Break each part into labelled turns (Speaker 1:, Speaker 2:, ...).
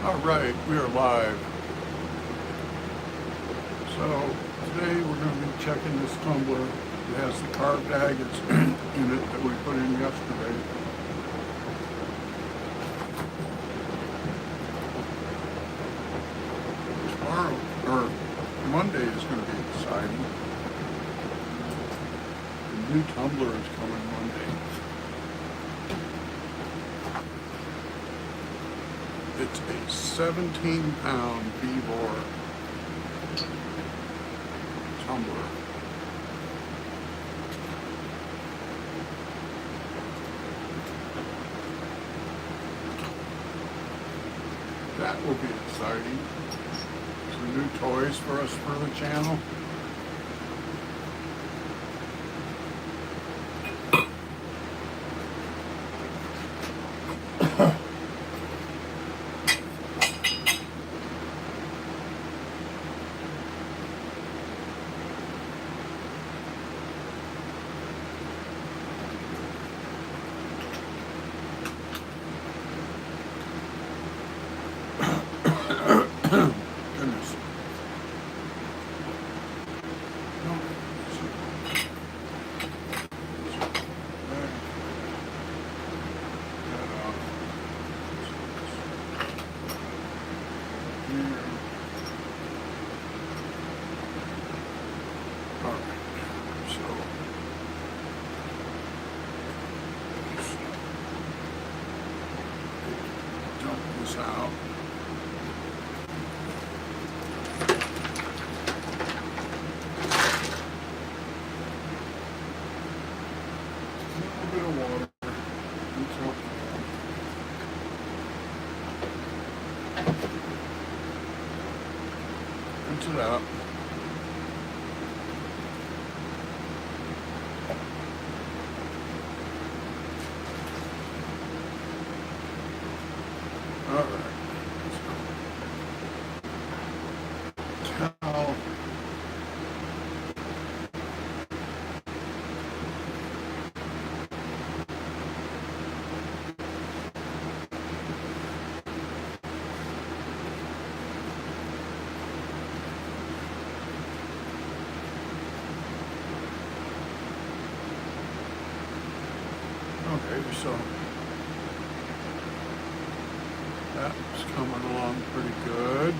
Speaker 1: All right, we are live. So today we're going to be checking this tumbler. It has the carved agates in it that we put in yesterday. Tomorrow, or Monday, is going to be exciting. The new tumbler is coming Monday. It's a 17-pound V-bore tumbler. That will be exciting. Some new toys for us for the channel. Goodness. Dump this out. A little bit of water. Rinse it out. All right. Towel. Okay, so that's coming along pretty good.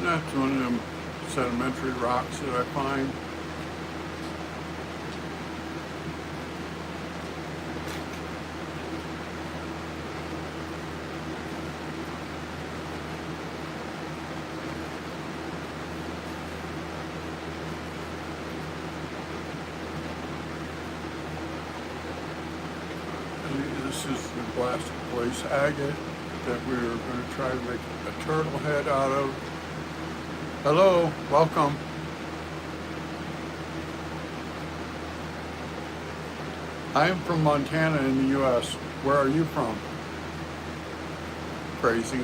Speaker 1: That's one of them sedimentary rocks that I find. This is the blasted place agate that we were going to try to make a turtle head out of. Hello, welcome. I am from Montana in the U.S. Where are you from? Crazy.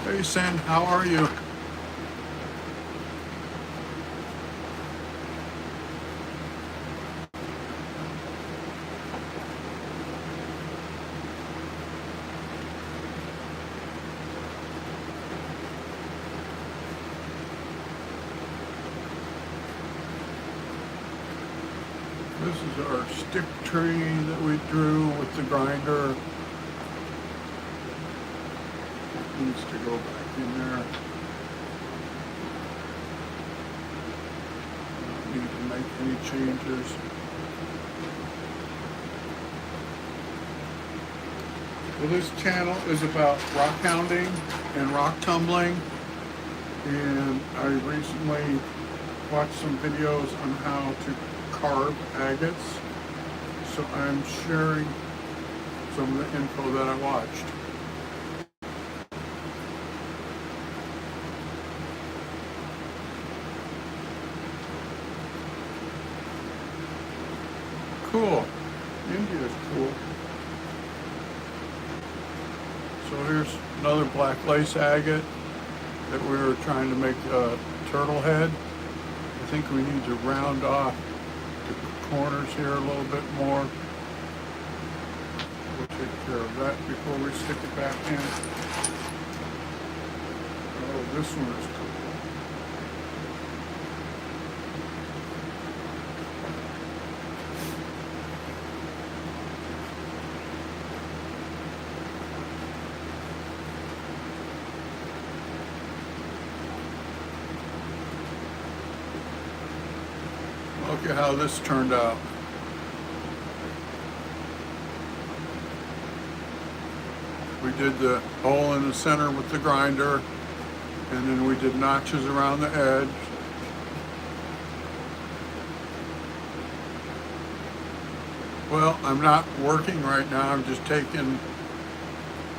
Speaker 1: Hey, Sen, how are you? This is our stick tree that we drew with the grinder. Needs to go back in there. Don't need to make any changes. Well, this channel is about rock hounding and rock tumbling, and I recently watched some videos on how to carve agates, so I'm sharing some of the info that I watched. Cool. India is cool. So here's another black lace agate that we were trying to make a turtle head. I think we need to round off the corners here a little bit more. We'll take care of that before we stick it back in. Oh, this one is cool. Look at how this turned out. We did the hole in the center with the grinder, and then we did notches around the edge. Well, I'm not working right now, I'm just taking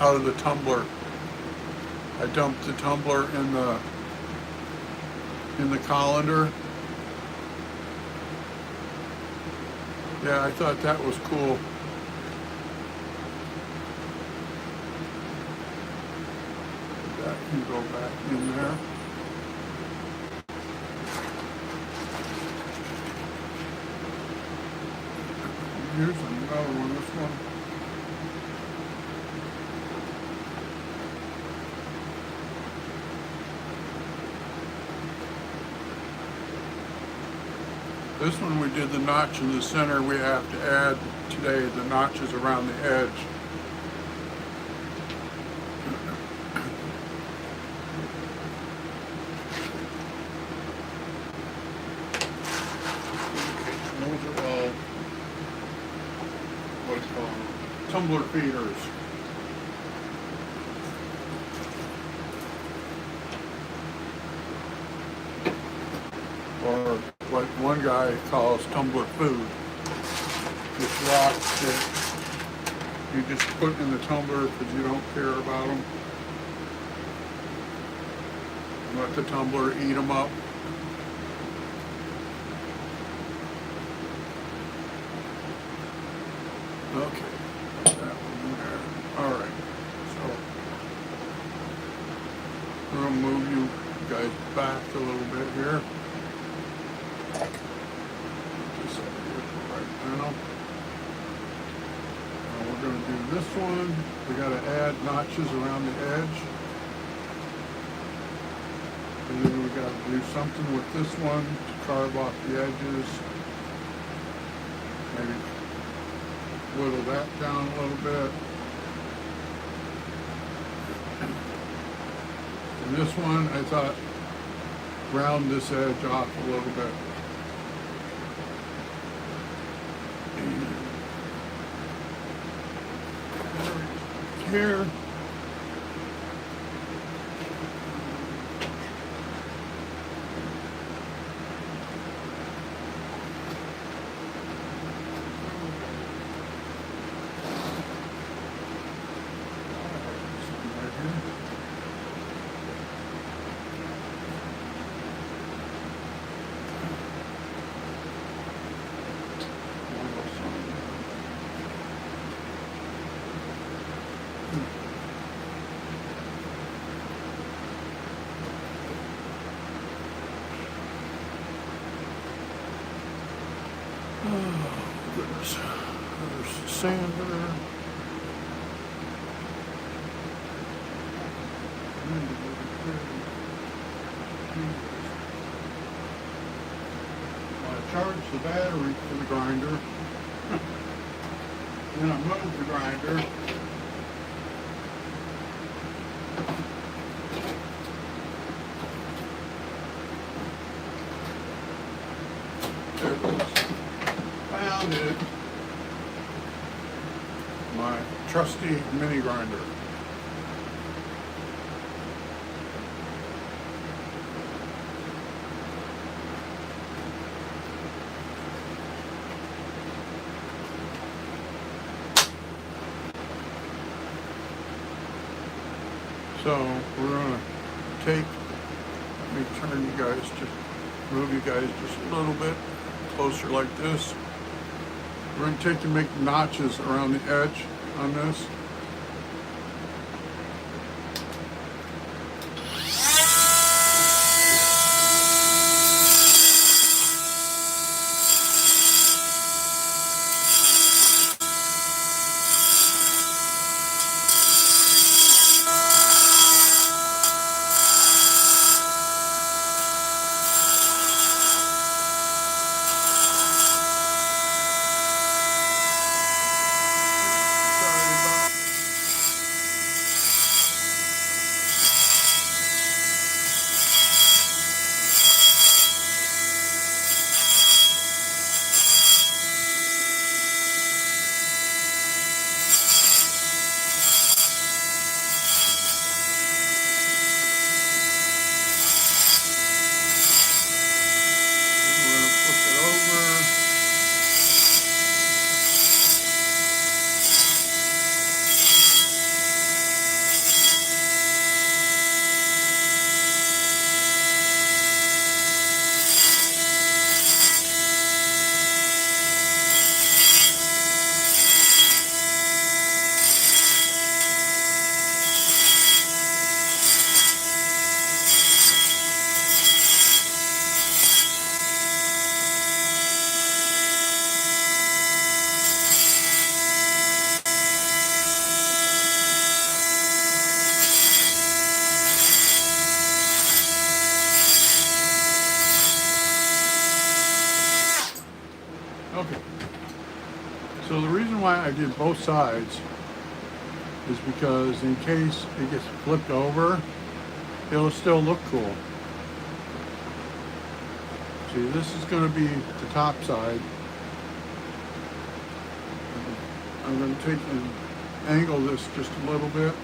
Speaker 1: out of the tumbler. I dumped the tumbler in the colander. Yeah, I thought that was cool. That can go back in there. Here's another one, this one. This one we did the notch in the center. We have to add today the notches around the edge. Those are all what's called tumbler feeders. Or what one guy calls tumbler food. It's rocks that you just put in the tumbler because you don't care about them. Let the tumbler eat them up. Okay, put that one in there. All right, so we're gonna move you guys back a little bit here. This up here for right now. We're gonna do this one. We gotta add notches around the edge. And then we gotta do something with this one to carve off the edges. Maybe whittle that down a little bit. And this one, I thought, round this edge off a little bit. And here. Oh, goodness. There's the sander. I charged the battery for the grinder. Then I moved the grinder. There it goes. Found it. My trusty mini grinder. So we're going to take, let me turn you guys, just move you guys just a little bit closer like this. We're going to take and make notches around the edge on this. Okay, so the reason why I did both sides is because in case it gets flipped over, it'll still look cool. See, this is going to be the top side. I'm going to take and angle this just a little bit.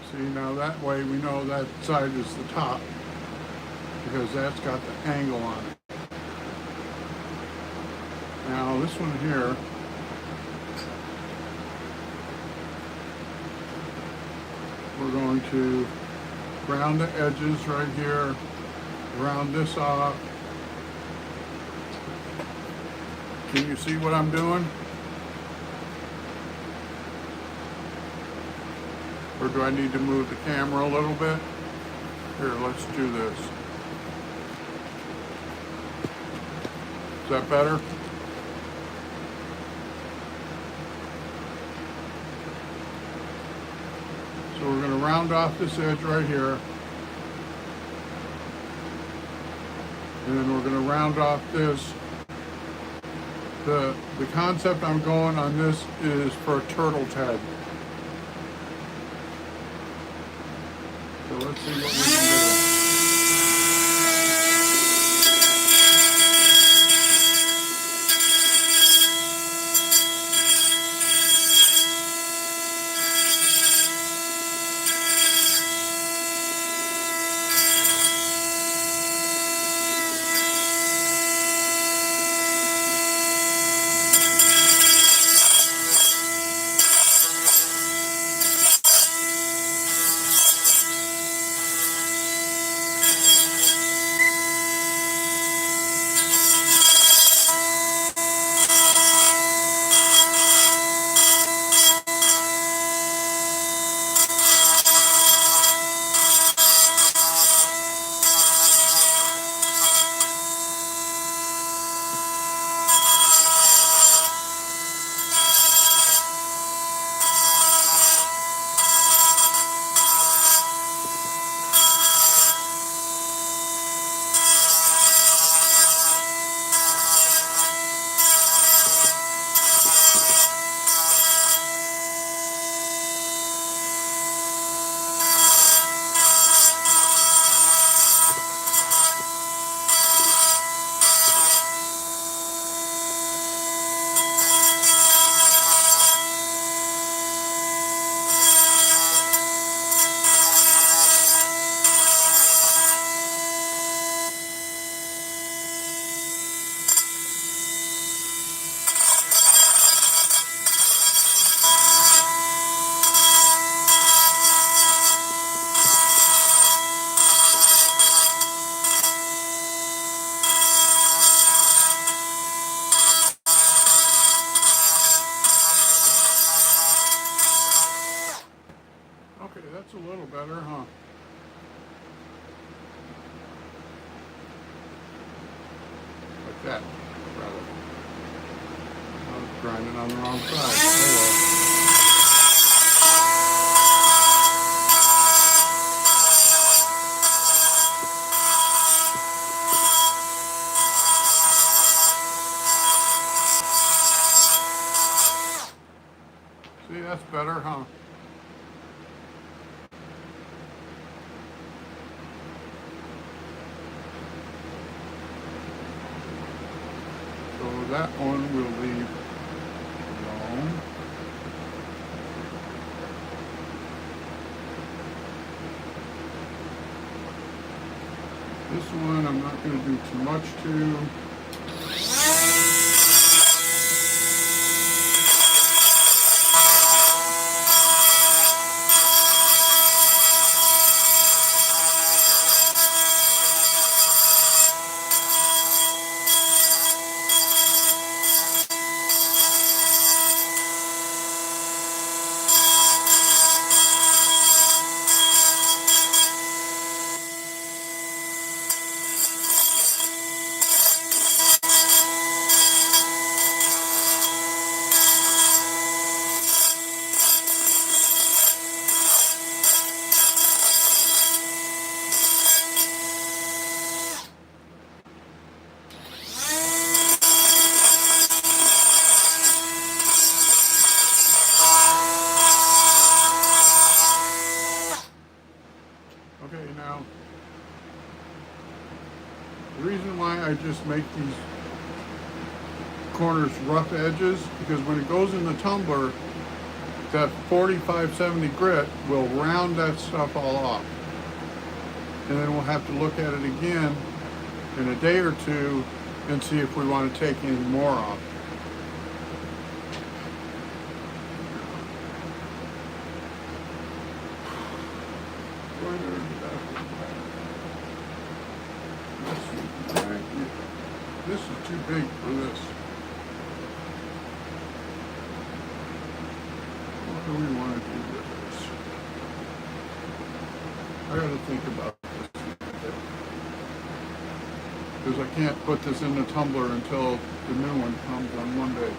Speaker 1: See, now that way we know that side is the top because that's got the angle on it. Now this one here, we're going to round the edges right here, round this off. Can you see what I'm doing? Or do I need to move the camera a little bit? Here, let's do this. Is that better? So we're going to round off this edge right here. And then we're going to round off this. The concept I'm going on this is for a turtle tag. So let's see what we can do. a little better, huh? Like that, rather. I was grinding on the wrong side. Oh well. See, that's better, huh? So that one we'll leave alone. This one I'm not going to do too much to. Okay, now, the reason why I just make these corners rough edges, because when it goes in the tumbler, that 4570 grit will round that stuff all off. And then we'll have to look at it again in a day or two and see if we want to take any more off. This is too big for this. What do we want to do with this? I got to think about this because I can't put this in the tumbler until the new one comes on Monday.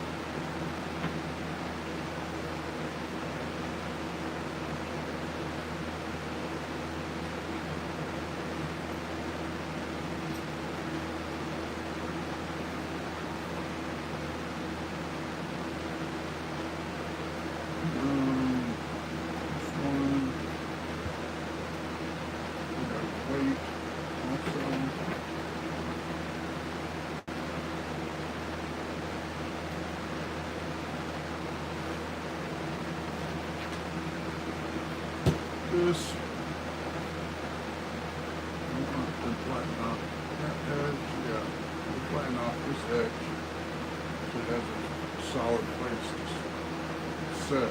Speaker 1: This, I want to flatten off that edge, yeah, we'll flatten off this edge so it has a solid place to sit.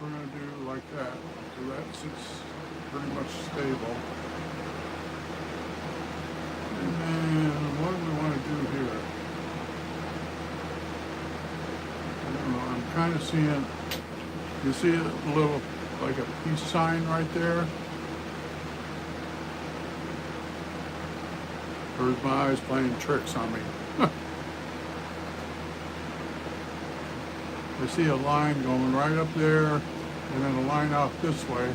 Speaker 1: We're going to do like that, so that sits pretty much stable. And then what do we want to do here? I don't know, I'm kind of seeing, you see a little, like a peace sign right there? Or is my eyes playing tricks on me? I see a line going right up there and then a line out this way.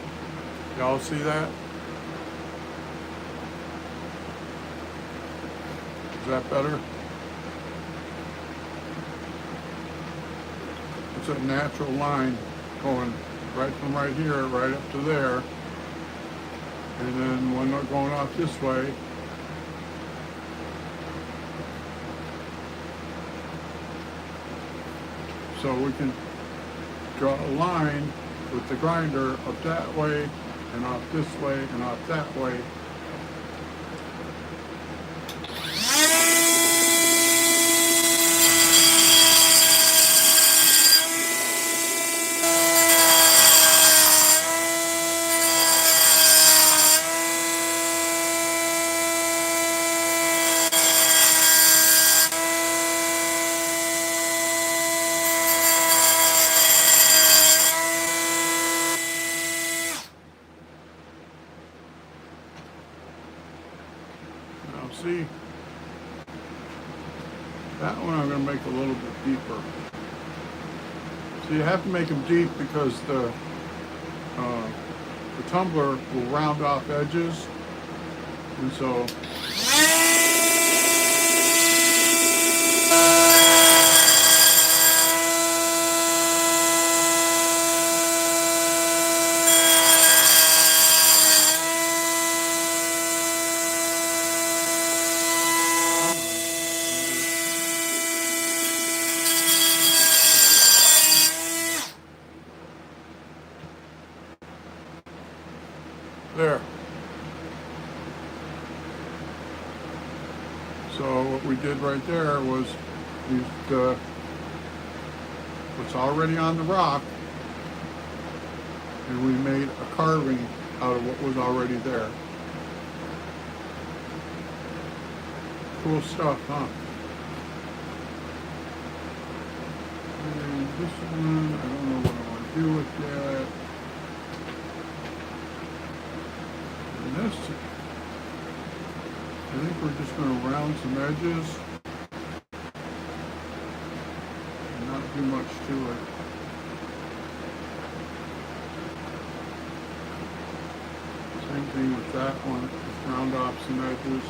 Speaker 1: Y'all see that? Is that better? it's a natural line going right from right here, right up to there. And then when they're going off this way, so we can draw a line with the grinder up that way and off this way and off that way. Now see, that one I'm going to make a little bit deeper. So you have to make them deep because the tumbler will round off edges, and so there. So what we did right there was used what's already on the rock, and we made a carving out of what was already there. Cool stuff, huh? And this one, I don't know what I want to do with that. And this, I think we're just going to round some edges and not do much to it. Same thing with that one, just round off some edges.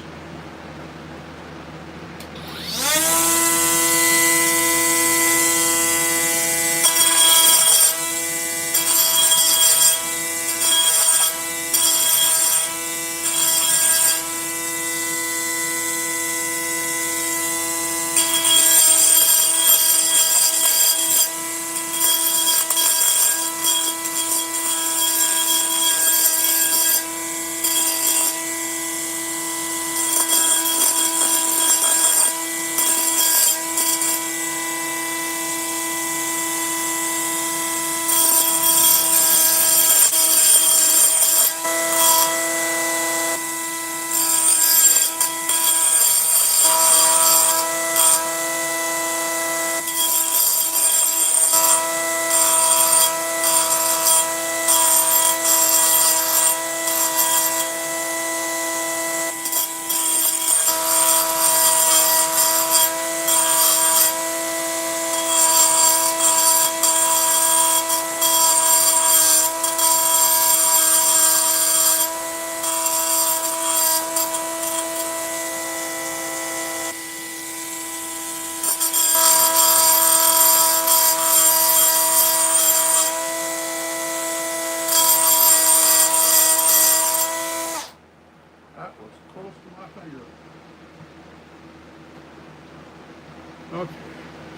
Speaker 1: Okay,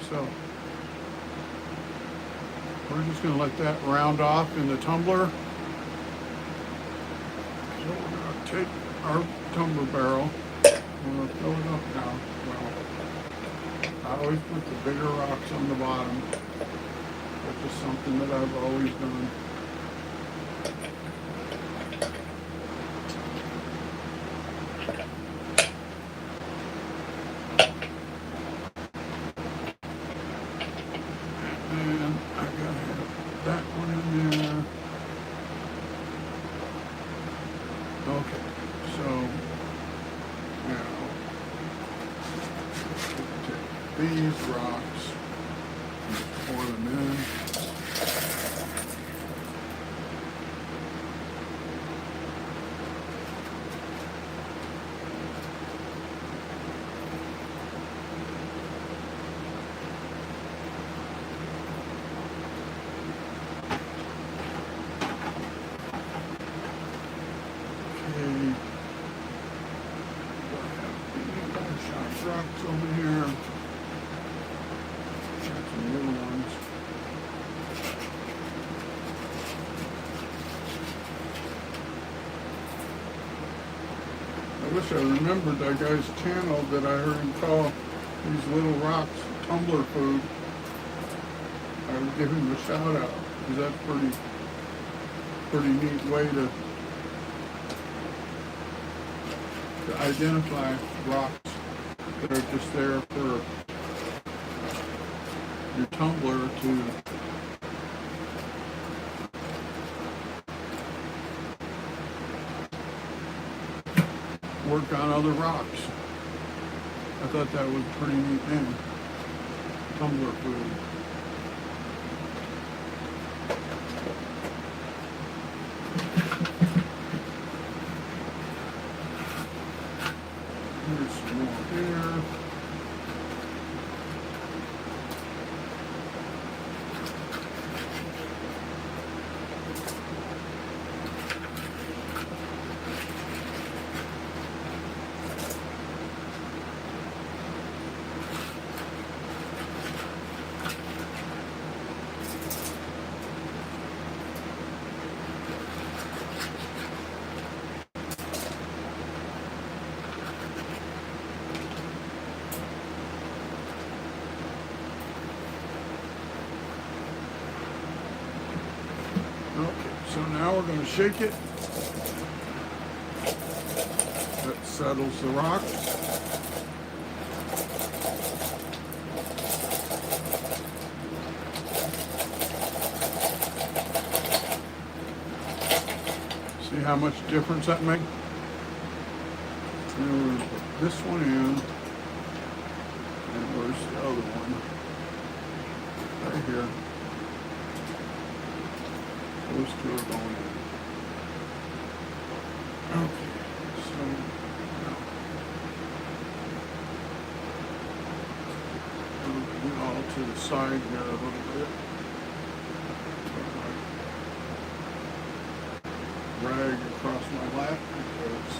Speaker 1: so we're just going to let that round off in the tumbler. So we're going to take our tumbler barrel, we're going to fill it up now. Well, I always put the bigger rocks on the bottom. That's just something that I've always done. These rocks, pour them in. I wish I remembered that guy's channel that I heard him call these little rocks tumbler food. I would give him a shout out because that's pretty neat way to identify rocks that are just there for your tumbler to work on other rocks. I thought that was a pretty neat thing. Tumbler food. Here's some more here. Okay, so now we're going to shake it. That settles the rock. See how much difference that makes? And we're going to put this one in. And where's the other one? Right here. Those two are going in. Okay, so now move it all to the side here a little bit. Put my rag across my lap because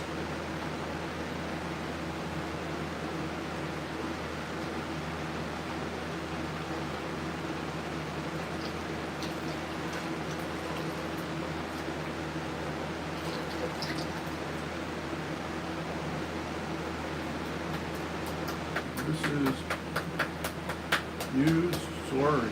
Speaker 1: this is used slurry.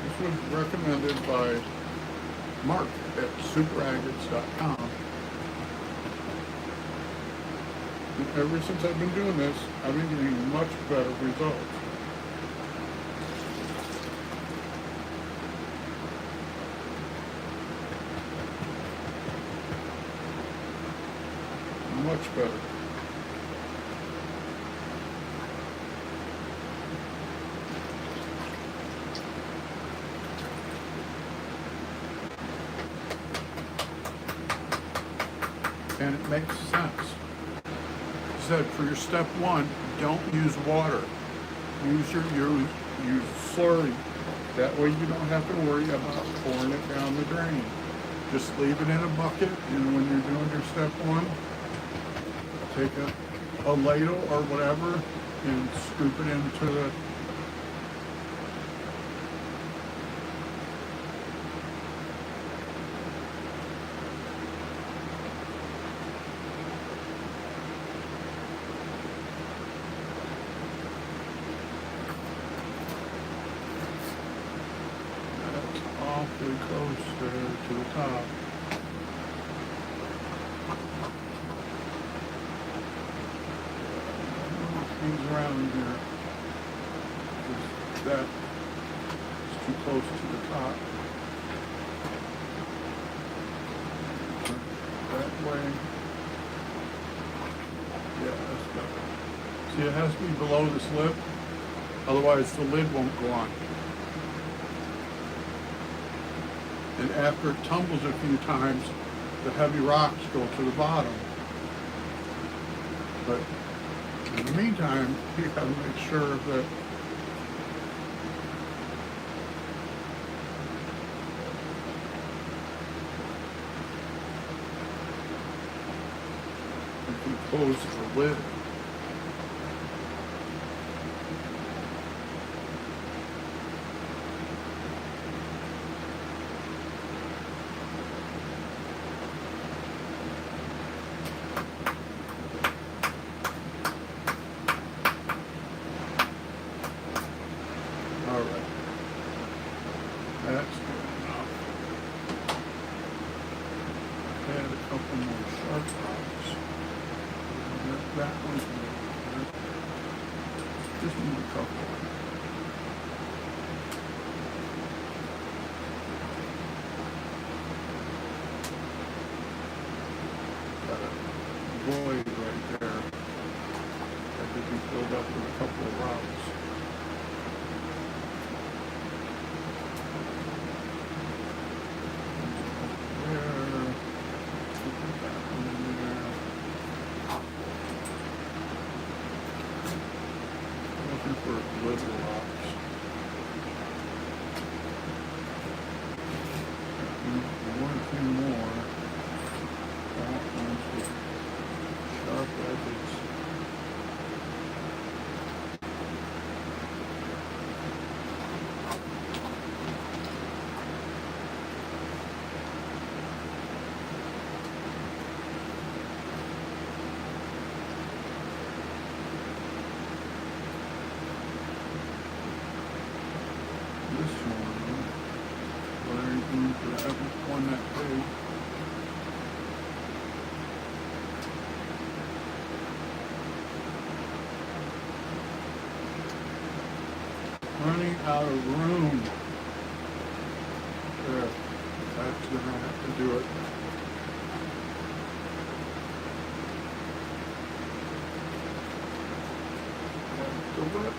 Speaker 1: This was recommended by Mark at superagates.com. And ever since I've been doing this, I've been getting much better results. Much better. And it makes sense. Said for your step one, don't use water. Use slurry. That way you don't have to worry about pouring it down the drain. Just leave it in a bucket, and when you're doing your step one, take a ladle or whatever and scoop it into the that's awfully close there to the top. Things around here, that is too close to the top. That way, yeah, that's better. See, it has to be below this lip, otherwise the lid won't go on. And after it tumbles a few times, the heavy rocks go to the bottom. But in the meantime, you gotta make sure that you can close the lid. couple. Got a void right there that could be filled up with a couple of rocks. There. Put that one in there. Looking for little rocks. One thing more. That one's with sharp edges. This one, but I ain't room for that one that big. Running out of room. There, that's gonna have to do it. That's the whip.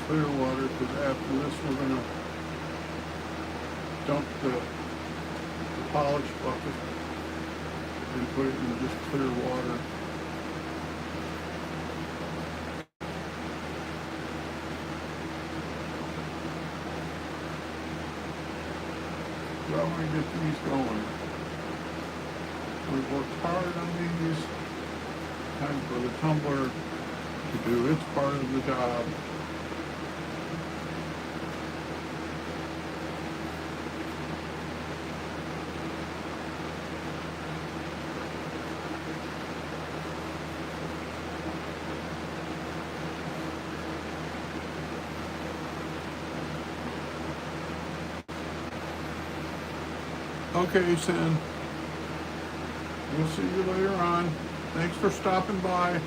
Speaker 1: Clear water, because after this we're going to dump the polish bucket and put it in just clear water. So I want to get these going. We've worked hard on these. Time for the tumbler to do its part of the job. Okay, Sen. We'll see you later on. Thanks for stopping by.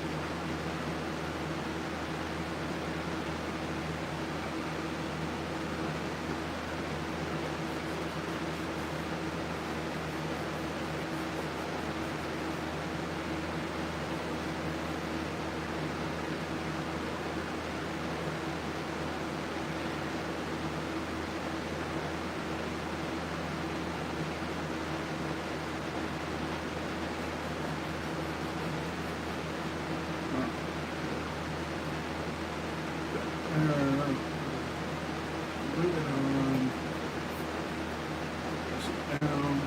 Speaker 1: Moving on. Sit down.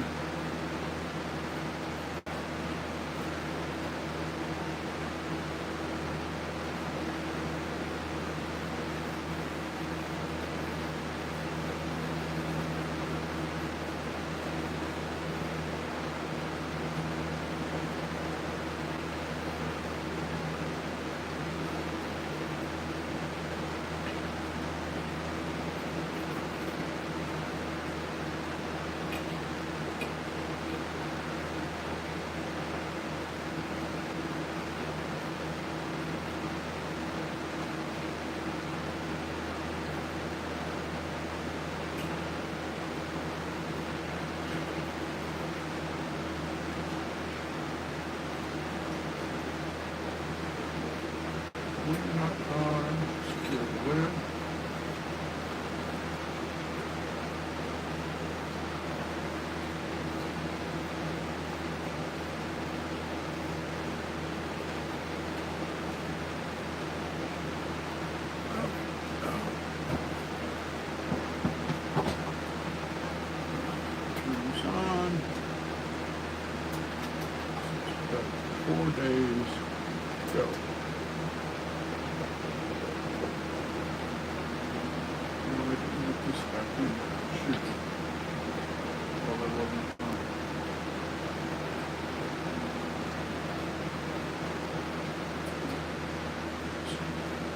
Speaker 1: Secure the lid. Turn this on. Got 4 phase, go. No, I didn't get this back in. Shoot. Well, that wasn't fun.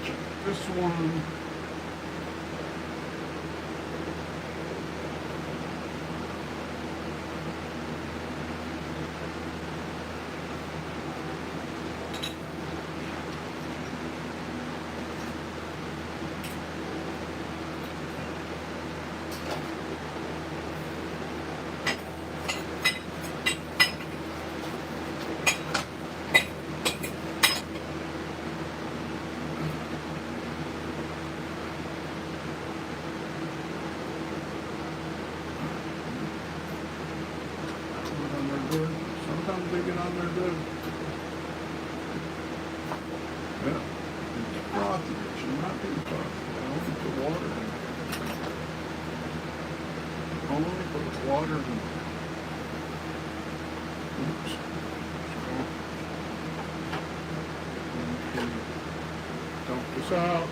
Speaker 1: Check this one. Sometimes they get on there good. Yeah, it's frothy. It should not be frothy. I only put water in it. Only put water in it. Oops. Okay. Dump this out.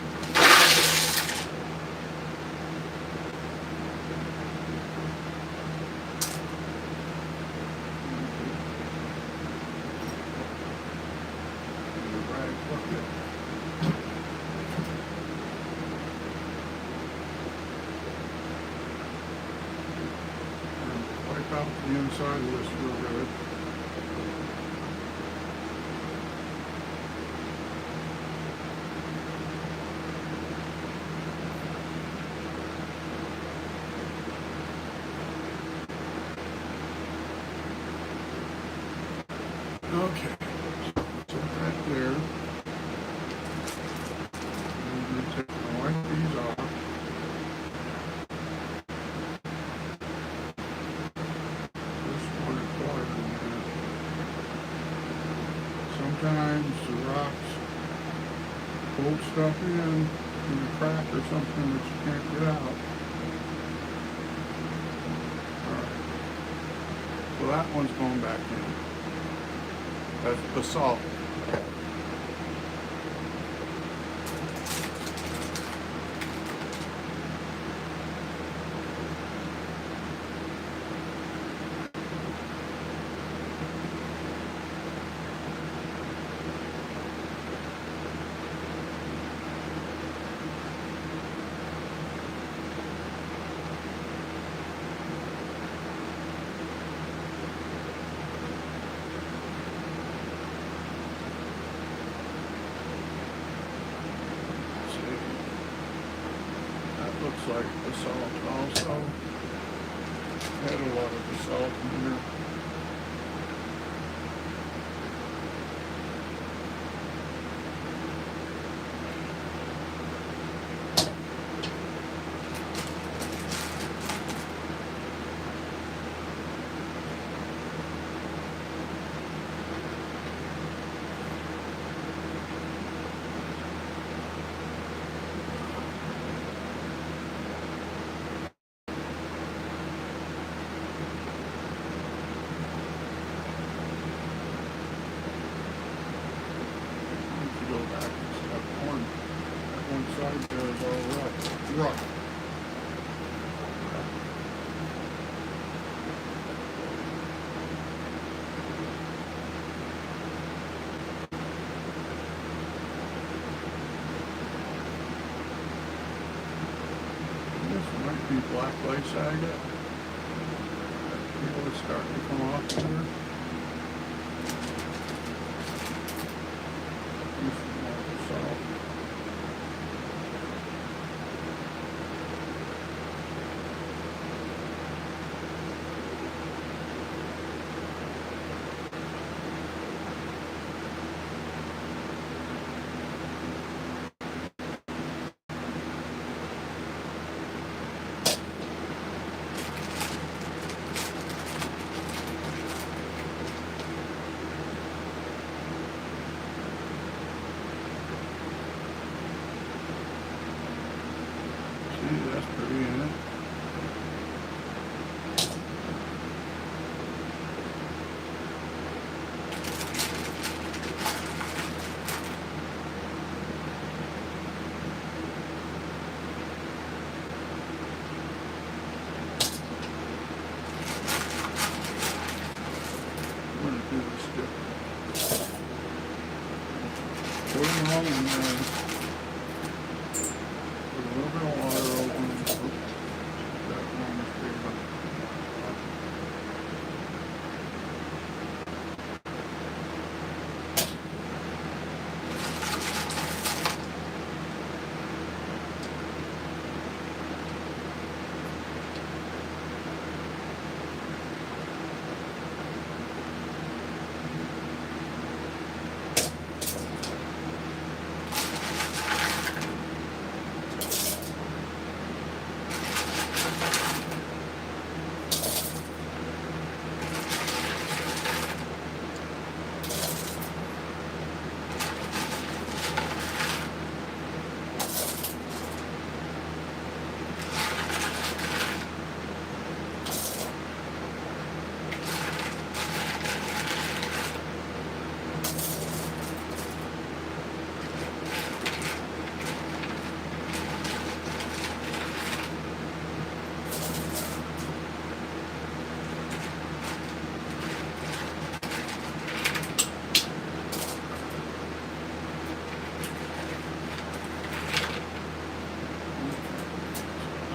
Speaker 1: Wipe out the inside of this real good. Okay, so right there. I'm going to wipe these off. This one is water in there. Sometimes the rocks hold stuff in a crack or something that you can't get out. Alright, so that one's going back in. That's basalt. Looks like basalt also. Had a lot of basalt in there. Go back and step one. That one side there is all rough. This might be black lace agate. That peel is starting to come off there. That's pretty, isn't it? oil and then put a little bit of water over and that one is big enough.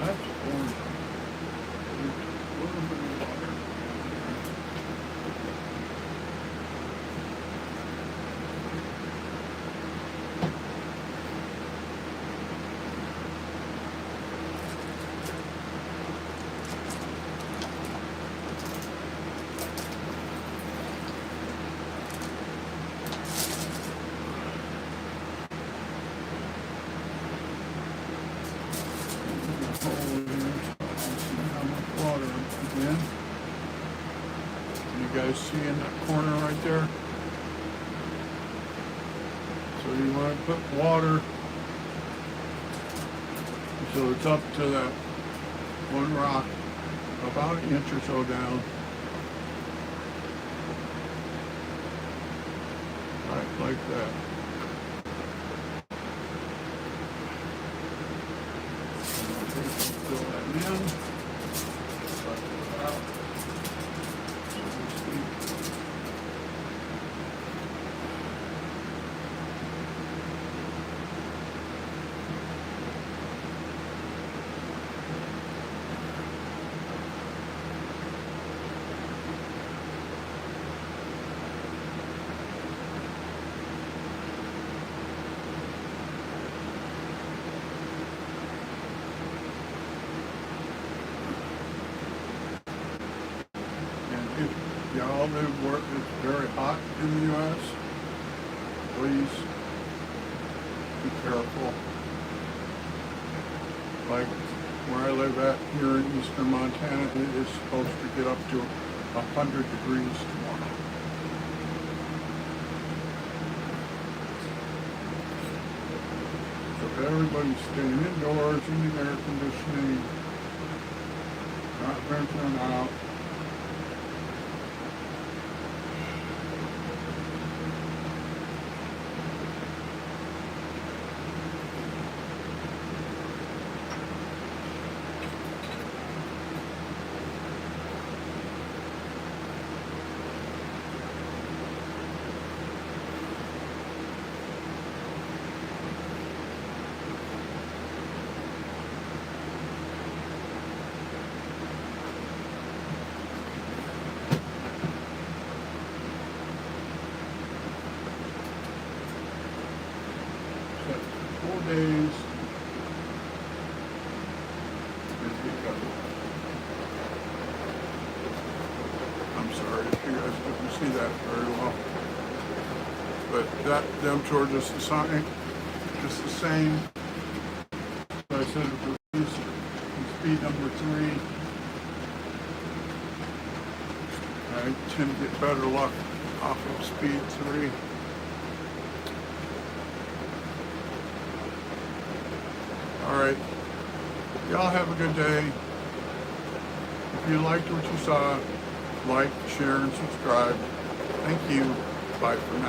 Speaker 1: That's orange. A little bit of water. You guys see in that corner right there? So you want to put water so it's up to that one rock, about an inch or so down. Right, like that. Fill that in. Suck it out. If y'all live where it's very hot in the U.S., please be careful. Like where I live at here in eastern Montana, it is supposed to get up to 100 degrees tomorrow. So everybody's staying indoors, using air conditioning, not venturing out. Set 4 days. I'm sorry if you guys couldn't see that very well. But that them towards us is just the same. So I said it was speed number 3. I tend to get better luck off of speed 3. Alright, y'all have a good day. If you liked what you saw, like, share, and subscribe. Thank you. Bye for now.